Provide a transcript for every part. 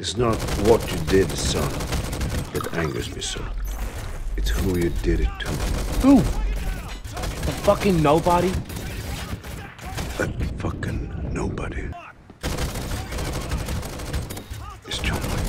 It's not what you did, son, that angers me so. It's who you did it to. Who? The fucking nobody? That fucking nobody is John Wick.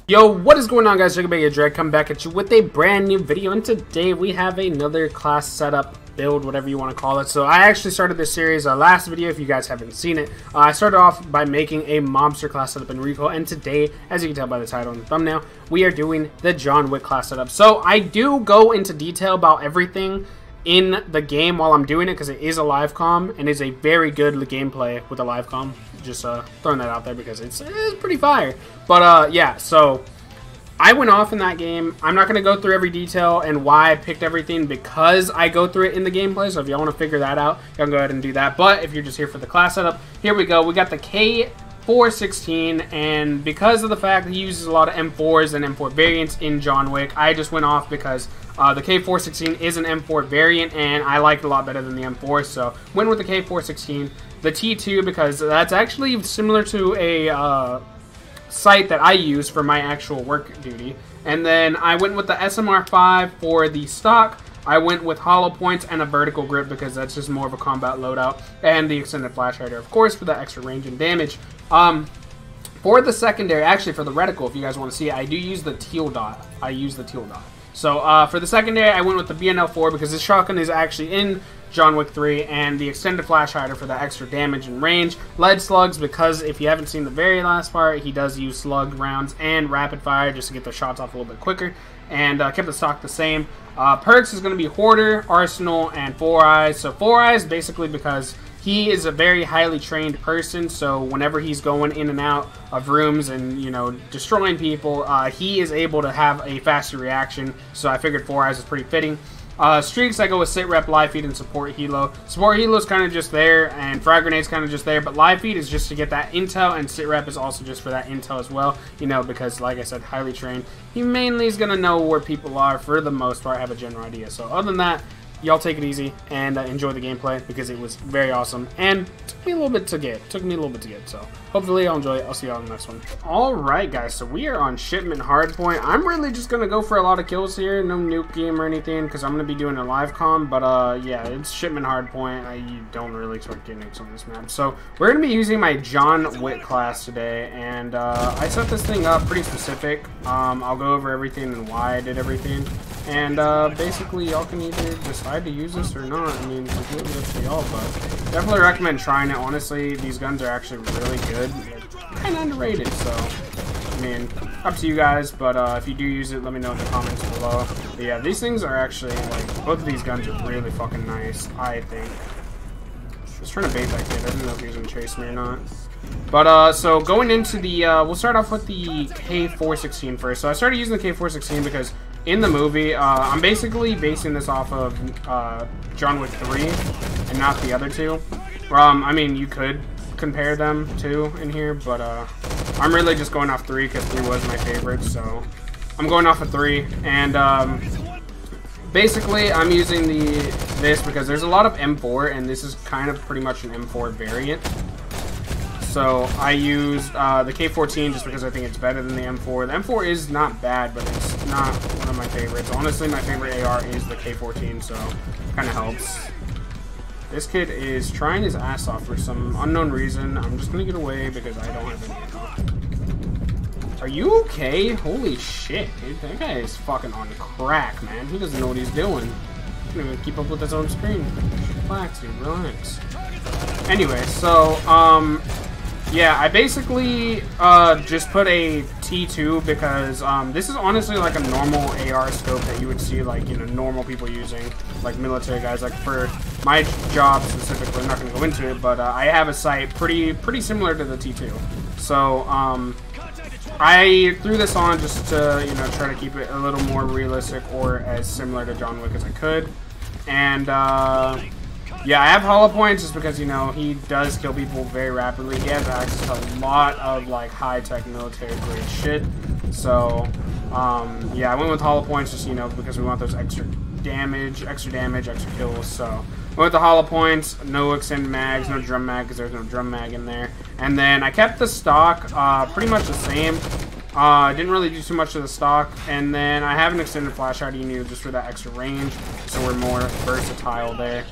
Yo, what is going on, guys? Cepheid Dread coming back at you with a brand new video, and today we have another class setup build, whatever you want to call it. So I actually started this series last video, if you guys haven't seen it. I started off by making a mobster class setup in Recoil, and today, as you can tell by the title and the thumbnail, we are doing the John Wick class setup. So I do go into detail about everything in the game while I'm doing it, because it is a live comm and is a very good gameplay with a live comm. Just throwing that out there because it's pretty fire. But yeah, so I went off in that game. I'm not going to go through every detail and why I picked everything, because I go through it in the gameplay. So if y'all want to figure that out, y'all can go ahead and do that. But if you're just here for the class setup, here we go. We got the K416, and because of the fact that he uses a lot of M4s and M4 variants in John Wick, I just went off because the K416 is an M4 variant, and I like it a lot better than the M4, so went with the K416. The T2, because that's actually similar to a sight that I use for my actual work duty. And then I went with the SMR5 for the stock. I went with hollow points and a vertical grip because that's just more of a combat loadout. And the extended flash hider, of course, for that extra range and damage. For the secondary, actually for the reticle, if you guys want to see it, I do use the teal dot. I use the teal dot. So for the secondary, I went with the BNL4 because this shotgun is actually in John Wick 3, and the extended flash hider for that extra damage and range. Lead slugs, because if you haven't seen the very last part, he does use slug rounds and rapid fire just to get the shots off a little bit quicker, and kept the stock the same. Perks is going to be Hoarder, Arsenal, and Four Eyes. So Four Eyes basically because he is a very highly trained person, so whenever he's going in and out of rooms and, you know, destroying people, he is able to have a faster reaction, so I figured Four Eyes is pretty fitting. Streaks, I go with Sit Rep, Live Feed, and Support Helo. Support Helo is kind of just there, and Frag Grenade's kind of just there, but Live Feed is just to get that intel, and Sit Rep is also just for that intel as well, you know, because, like I said, highly trained. He mainly is going to know where people are, for the most part, have a general idea. So other than that, y'all take it easy and enjoy the gameplay because it was very awesome and took me a little bit to get. So hopefully y'all enjoy it. I'll see y'all in the next one. Alright guys, so we are on shipment hardpoint. I'm really just gonna go for a lot of kills here, no nuke game or anything, because I'm gonna be doing a live comm. But yeah, it's shipment hardpoint. You don't really start getting nukes on this map. So we're gonna be using my John Wick class today, and I set this thing up pretty specific. I'll go over everything and why I did everything. And basically, y'all can either decide to use this or not. I mean, it's completely up to y'all, but definitely recommend trying it. Honestly, these guns are actually really good. They're kind of underrated, so I mean, up to you guys. But if you do use it, let me know in the comments below. But yeah, these things are actually, like, both of these guns are really fucking nice, I think. Just trying to bait that kid. I didn't know if he was gonna chase me or not. But so going into the, we'll start off with the K416 first. So I started using the K416 because in the movie, I'm basically basing this off of John Wick 3 and not the other two. I mean, you could compare them too in here, but I'm really just going off 3 because 3 was my favorite. So I'm going off of 3, and basically I'm using this because there's a lot of M4, and this is kind of pretty much an M4 variant. So I used the K14 just because I think it's better than the M4. The M4 is not bad, but it's not one of my favorites. Honestly, my favorite AR is the K14, so it kind of helps. This kid is trying his ass off for some unknown reason. I'm just going to get away because I don't have any ammo. Are you okay? Holy shit, dude. That guy is fucking on crack, man. He doesn't know what he's doing. He can't even keep up with his own screen. Relax, dude. Relax. Anyway, so, yeah, I basically just put a T2 because this is honestly like a normal AR scope that you would see, like, you know, normal people using, like military guys. Like for my job specifically, I'm not going to go into it, but I have a sight pretty similar to the T2. So I threw this on just to, you know, try to keep it a little more realistic or as similar to John Wick as I could. And yeah, I have hollow points just because, you know, he does kill people very rapidly. He has access to a lot of, like, high-tech military grade shit. So, yeah, I went with hollow points just, you know, because we want those extra damage, extra kills. So, With the hollow points, no extended mags, no drum mag because there's no drum mag in there. And then I kept the stock pretty much the same. Didn't really do too much to the stock. And then I have an extended flashlight unit just for that extra range, so we're more versatile there.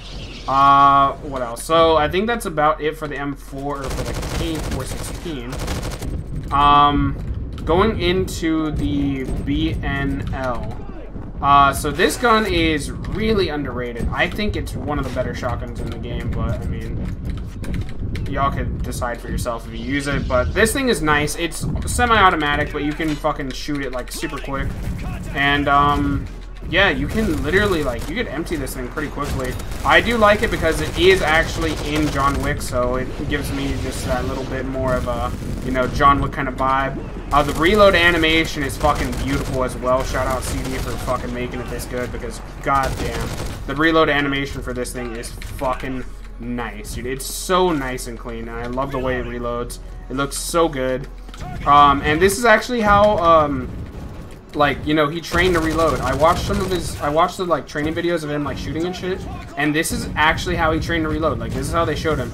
What else? So I think that's about it for the M4 or for the K416. Going into the BNL. So this gun is really underrated. I think it's one of the better shotguns in the game, but I mean, y'all can decide for yourself if you use it. But this thing is nice. It's semi-automatic, but you can fucking shoot it like super quick. And yeah, you can literally like you can empty this thing pretty quickly. I do like it because it is actually in John Wick, so it gives me just that little bit more of a, you know, John Wick kind of vibe. The reload animation is fucking beautiful as well. Shout out CD for fucking making it this good because goddamn, the reload animation for this thing is fucking nice, dude. It's so nice and clean, and I love the way it reloads. It looks so good. And this is actually how like, you know, he trained to reload. I watched the like training videos of him like shooting and shit, and this is actually how he trained to reload. Like, this is how they showed him.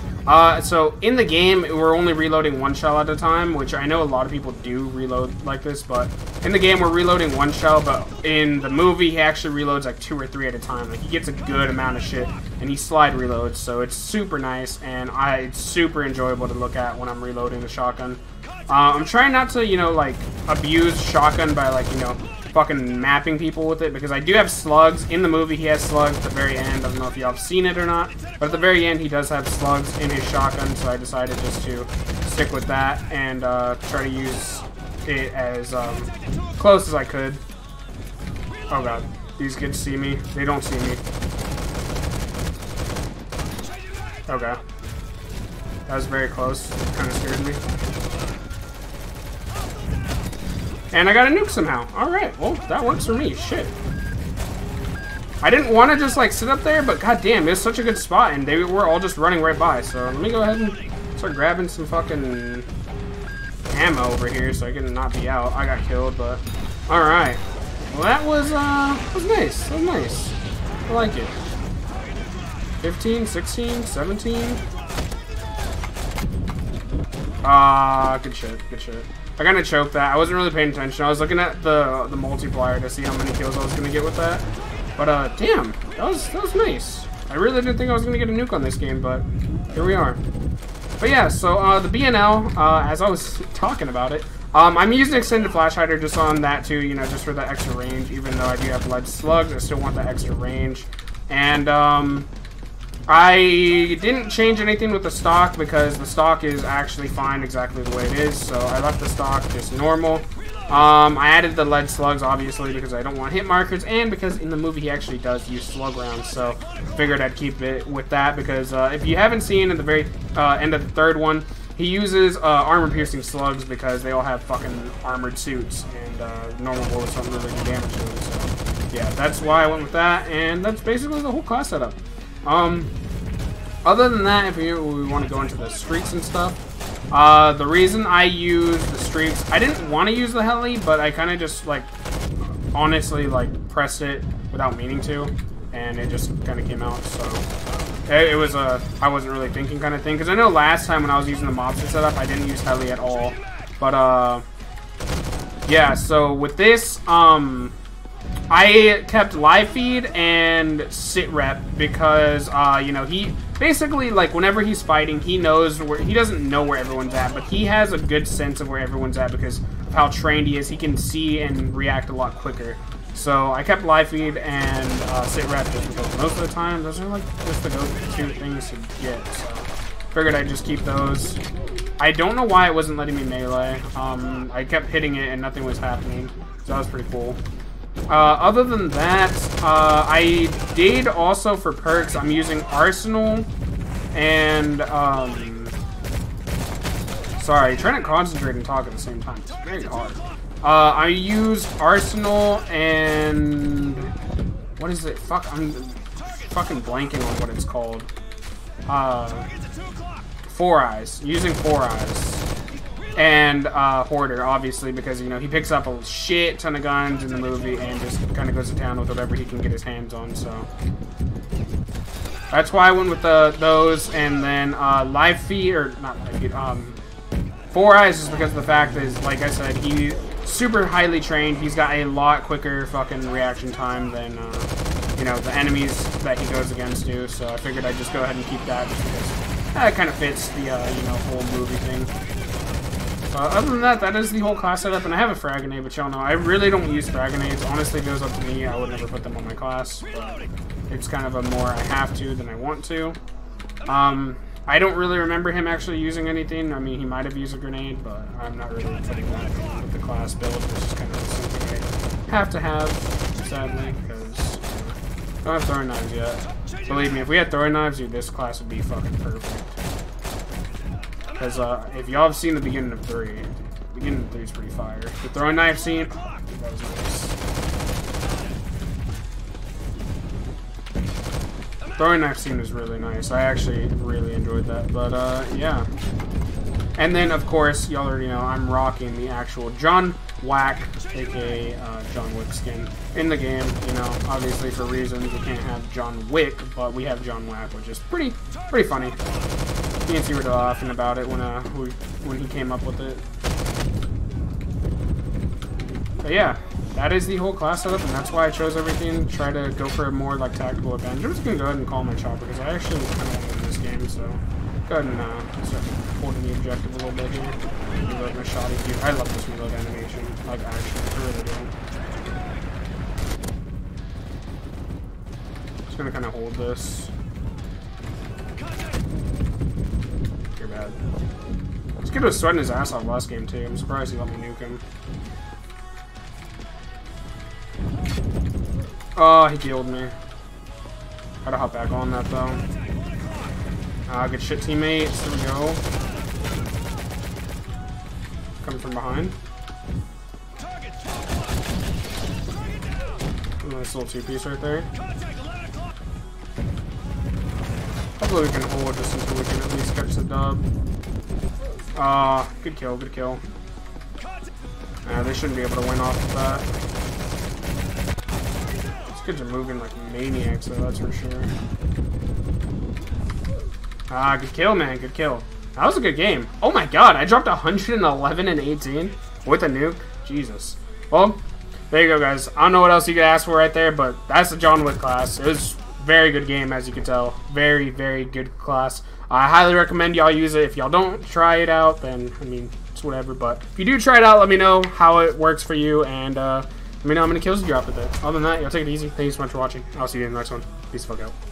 So in the game, we're only reloading one shell at a time, which I know a lot of people do reload like this, but in the game we're reloading one shell, but in the movie he actually reloads like 2 or 3 at a time. Like, he gets a good amount of shit, and he slide reloads, so it's super nice, and it's super enjoyable to look at when I'm reloading the shotgun. I'm trying not to, you know, like, abuse shotgun by, like, you know, fucking mapping people with it, because I do have slugs. In the movie, he has slugs at the very end. I don't know if y'all have seen it or not, but at the very end, he does have slugs in his shotgun, so I decided just to stick with that and try to use it as close as I could. Oh, God. These kids see me. They don't see me. Okay. That was very close. Kind of scared me. And I got a nuke somehow. Alright, well, that works for me. Shit. I didn't want to just, like, sit up there, but goddamn, it was such a good spot, and they were all just running right by. So let me go ahead and start grabbing some fucking ammo over here so I can not be out. I got killed, but alright. Well, that was nice. That was nice. I like it. 15, 16, 17. Good shit, good shit. I kind of choked that. I wasn't really paying attention. I was looking at the multiplier to see how many kills I was gonna get with that. But damn, that was nice. I really didn't think I was gonna get a nuke on this game, but here we are. But yeah, so the BNL, as I was talking about it, I'm using extended flash hider just on that too, you know, just for that extra range. Even though I do have lead slugs, I still want that extra range. And I didn't change anything with the stock because the stock is actually fine exactly the way it is, so I left the stock just normal. I added the lead slugs, obviously, because I don't want hit markers, and because in the movie he actually does use slug rounds, so figured I'd keep it with that, because if you haven't seen at the very end of the third one, he uses armor-piercing slugs because they all have fucking armored suits, and normal bullets don't really do damage to them, so yeah, that's why I went with that, and that's basically the whole class setup. Other than that, if we want to go into the streaks and stuff, the reason I use the streaks, I didn't want to use the heli, but I kind of just, like, honestly, like, pressed it without meaning to, and it just kind of came out, so it was a, I wasn't really thinking kind of thing, because I know last time when I was using the mobster setup, I didn't use heli at all, but, yeah, so with this, I kept live feed and sit rep because, you know, he basically, like, whenever he's fighting, he knows where, he doesn't know where everyone's at, but he has a good sense of where everyone's at because of how trained he is. He can see and react a lot quicker. So I kept live feed and sit rep just because most of the time, those are, like, just the go-to things to get, so figured I'd just keep those. I don't know why it wasn't letting me melee. I kept hitting it and nothing was happening, so that was pretty cool. Other than that, I did also for perks, I'm using Arsenal and, sorry, trying to concentrate and talk at the same time. It's very hard. I use Arsenal and, what is it? Fuck, I'm fucking blanking on what it's called. 4 Eyes. Using 4 Eyes. And Hoarder, obviously, because, you know, he picks up a shit ton of guns in the movie and just kind of goes to town with whatever he can get his hands on, so. That's why I went with those, and then live feed, or not live feed, 4 Eyes is because of the fact is, like I said, he's super highly trained. He's got a lot quicker fucking reaction time than, you know, the enemies that he goes against do. So I figured I'd just go ahead and keep that just because that kind of fits the, you know, whole movie thing. Other than that, that is the whole class setup, and I have a frag grenade, but y'all know I really don't use frag grenades. Honestly, it goes up to me. I would never put them on my class, but it's kind of a more I have to than I want to. I don't really remember him actually using anything. I mean, he might have used a grenade, but I'm not really putting that with the class build. It's just kind of something I have to have, sadly, because I don't have throwing knives yet. Believe me, if we had throwing knives, dude, this class would be fucking perfect. Because if y'all have seen the beginning of 3, the beginning of 3 is pretty fire. The throwing knife scene, oh, that was nice. Throwing knife scene was really nice. I actually really enjoyed that. But yeah. And then of course, y'all already know I'm rocking the actual John Wick, aka John Wick skin in the game. You know, obviously for reasons we can't have John Wick, but we have John Wick, which is pretty funny. Me and T were laughing about it when he came up with it. But yeah, that is the whole class setup, and that's why I chose everything. Try to go for a more like tactical advantage. I'm just gonna go ahead and call my chopper because I actually kind of want to win this game. So go ahead and start holding the objective a little bit here. Reload my shot here. I love this reload animation. Like actually, I really do. Just gonna kind of hold this. You're bad. This kid was sweating his ass off last game too. I'm surprised he let me nuke him. Oh, he killed me. Gotta hop back on that though. Good shit, teammates. There we go. Coming from behind. Nice little 2-piece right there. Hopefully we can hold this until we can at least catch the dub. Good kill, good kill. They shouldn't be able to win off of that. These kids are moving like maniacs though, that's for sure. Good kill, man, good kill. That was a good game. Oh my god, I dropped 111 and 18 with a nuke. Jesus. Well, there you go, guys. I don't know what else you could ask for right there, but that's the John Wick class. It was a very good game, as you can tell. Very, very good class. I highly recommend y'all use it. If y'all don't try it out, then, I mean, it's whatever. But if you do try it out, let me know how it works for you, and let me know how many kills you drop with it. Other than that, y'all take it easy. Thank you so much for watching. I'll see you in the next one. Peace the fuck out.